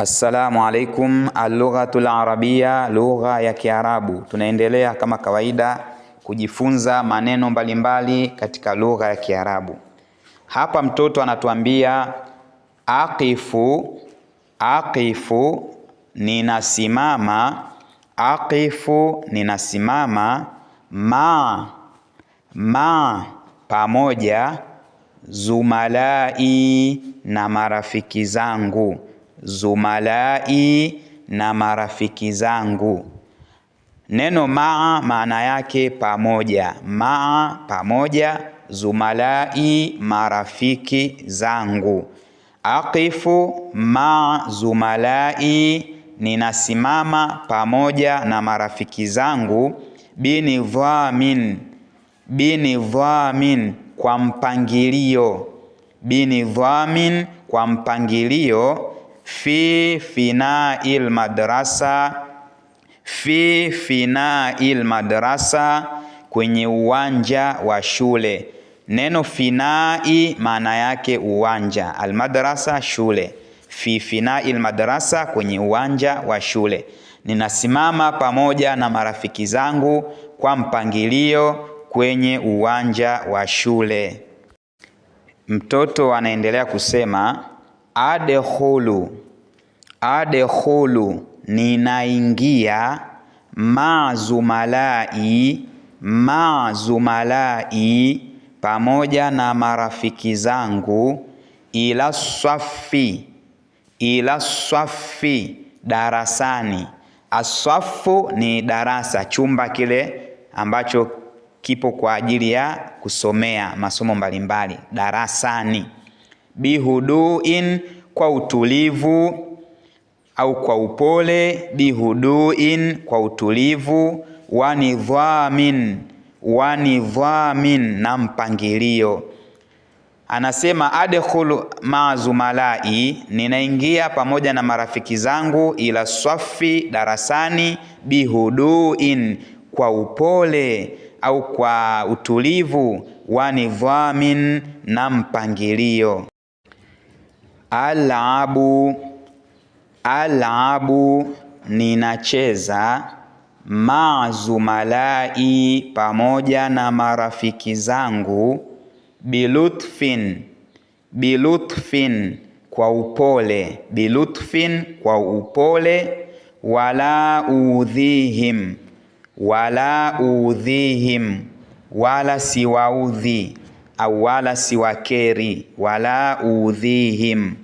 Assalamu alaikum. Al-lughatul arabia, lugha ya Kiarabu. Tunaendelea kama kawaida kujifunza maneno mbalimbali katika lugha ya Kiarabu. Hapa mtoto anatuambia aqifu, aqifu ninasimama, aqifu ninasimama, ma pamoja, zumalai na marafiki zangu, zumalai na marafiki zangu. Neno maa maana yake pamoja, maa pamoja, zumalai marafiki zangu. Aqifu ma zumalai ninasimama pamoja na marafiki zangu, binidhamin, binidhamin kwa mpangilio, binidhamin kwa mpangilio, fi fina'il madrasa, fi fina'il madrasa kwenye uwanja wa shule. Neno finai maana yake uwanja, almadrasa shule, fi fina'il madrasa kwenye uwanja wa shule. Ninasimama pamoja na marafiki zangu kwa mpangilio kwenye uwanja wa shule. Mtoto anaendelea kusema adkhulu, adkhulu ninaingia, ma zumalai, ma zumalai pamoja na marafiki zangu, ila swafi, ila swafi darasani. Aswafu ni darasa, chumba kile ambacho kipo kwa ajili ya kusomea masomo mbalimbali, darasani. Bihuduin kwa utulivu au kwa upole, bihuduin kwa utulivu, wanidhamin, wanidhamin na mpangilio. Anasema adkhulu ma zumalai, ninaingia pamoja na marafiki zangu, ila swafi darasani, bihuduin kwa upole au kwa utulivu, wanidhamin na mpangilio. Alabu, alabu ninacheza, ma zumalai pamoja na marafiki zangu, bilutfin, bilutfin kwa upole, bilutfin kwa upole, wala udhihim, wala udhihim wala siwaudhi au wala siwakeri, wala udhihim